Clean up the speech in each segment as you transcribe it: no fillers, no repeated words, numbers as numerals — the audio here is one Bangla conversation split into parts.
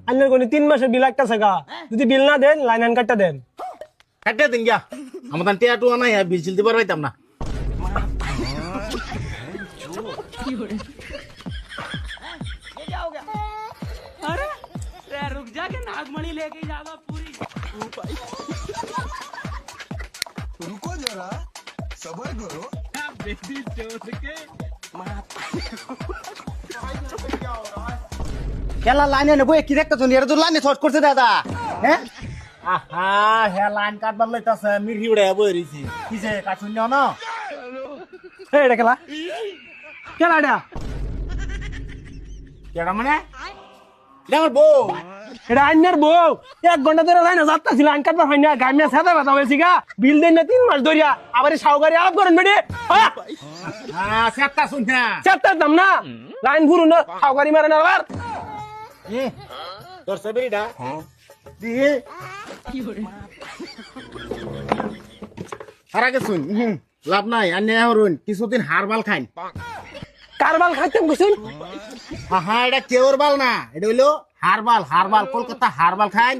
আন্নের কোন 3 মাসের বিল একটা টাকা যদি বিল না দেন লাইন হ্যান্ড কাটটা দেন কাটতে দিন গিয়া আমাদের টিয়া টুয়া নাই বিল চিলতে পারবাইতাম না अरे रुक जा के नागमणि लेके जावा पूरी रुको जरा सबर करो बेबी जोश के খেলা লাইনে নেবো কি দেখতেছ এর তো লাইনে শর্ট করছে দাদা হ্যাঁ আহা হে লাইন কাটবার লইতাছে মিরহি উড়ে বই রইছি কিছে কাছুন নাও না এই এটা খেলা খেলা এটা কেডা মানে এটা আমার বউ এটা আন্নের বউ 1 ঘন্টা ধরে লাইনে যাত্তাছিল আইন কাটবার হয় না গামিয়া সাদা ব্যথা হয়েছে গা বিল দেন না 3 মাস ধরিয়া আবার সাউগারি আলাপ করেন বেডি হ্যাঁ সেটা শুন না চেষ্টার দাম না লাইন ফুরুন না সাউগারি মারেন আবার তোর সেবেরিডা দিয়ে আর আগে শুন লাভ নাই আর নেই হরুন কিছুদিন হারবাল খাইন কারবাল খাইতাম কইছুন হ্যাঁ এটা কেওর বাল না এটা হইলো হারবাল হারবাল কলকাতা হারবাল খাইন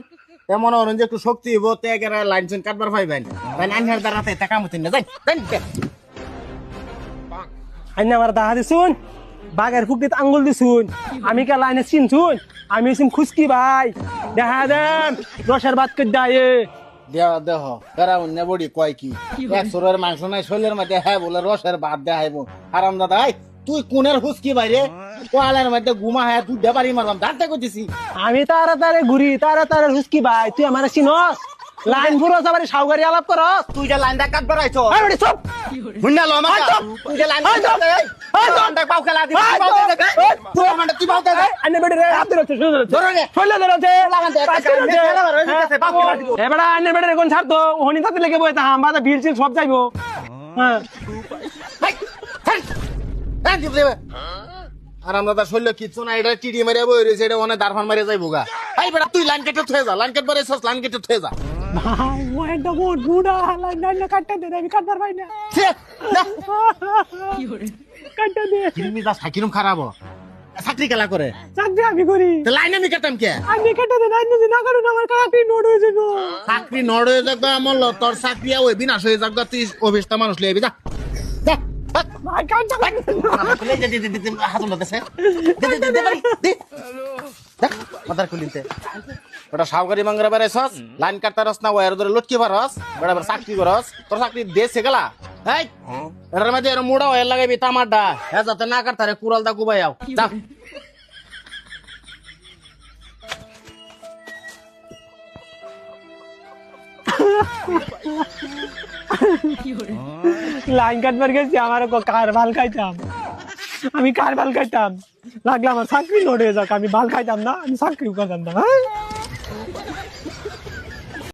এমন হরুন যে একটু শক্তি হইব তে একেরা লাইন চুন কাটবার পাইবেন তাই আনহার দ্বারাতে টাকা মতিন না যাই আইনা আমার দাহা দিছুন বাগের ফুকটিত আঙ্গুল দিছুন আমি কে লাইনে চিনছুন আমি সিম খুশকি ভাই দেখা দেন রসের ভাত কই দায়ে দেহ দেহ তারা অন্য বডি কয় কি এক সরের মাংস নাই শৈলের মধ্যে হ্যাঁ বলে রসের ভাত দেখাইবো আরাম দাদা তুই কোনের হুসকি বাইরে কোয়ালের মধ্যে ঘুমা হ্যাঁ তুই দেবারি মারলাম দাঁড়তে করতেছি আমি তাড়াতাড়ি ঘুরি তাড়াতাড়ি হুসকি ভাই তুই আমার চিনস লাইন ফুরস আবার সাউগারি আলাপ করস তুই যে লাইনটা কাটবার আইছো আই বেটি চুপ হুন্না লো মা তুই যে লাইনটা কাটতে এই লাইনটা পাও খেলা দিবি পাও দে তুই আমারটা তুই পাও দে আনে বেটি রে হাত ধরছ ধরো রে ছলে ধরছে লাগাতে একটা খেলা বার হয়ে গেছে পাও খেলা দিব এবারে আনে বেটি রে কোন ছাড় তো ওহনি তাতে লেগে বইতা হামবাদা বিল চিল সব যাইবো হ্যাঁ হ্যাঁ দিব দেবে আরাম দাদা শৈল কিচ্ছু না এটা টিডি মারে বই রয়েছে এটা অনেক দারফান মারে যাইবো গা এই বেটা তুই লাইন কেটে থয়ে যা লাইন কেটে বারে সস লাইন কেটে থয়ে যা ভাই ওইটা বহুত বুড়া লাইন কাটতে দে আমি কাটবার পাই না কাটতে দে কিরমি দা সাকিরুম খারাপ চাকরি খেলা করে চাকরি আমি করি তো লাইন আমি কাটাম কে আমি কাটতে দে লাইন যদি না কাটুন আমার চাকরি নোট হয়ে যাবে চাকরি নড় হয়ে যাক আমার তোর চাকরি ওই বিনাশ হয়ে যাক তুই অভিস্তা মানুষ লইবি যা যা ভাই কাটতে মাথার খুলিতে ওটা সাউকারি মাঙ্গরা বেড়ে সস লাইন কাটতে রস না ওয়ার ধরে লটকি পারস বেড়া চাকরি করস তোর চাকরি দেশে গেলা এই এটার মধ্যে এর মুড়া হয়ে লাগাইবি তামারডা হ্যাঁ যাতে না কাটতে রে কুড়াল দা কুবাই আও যা লাইন কাটবার গেছি আমার কার ভাল খাইতাম আমি কার ভাল খাইতাম লাগলে আমার চাকরি নোট হয়ে যাক আমি ভাল খাইতাম না আমি চাকরি করতাম না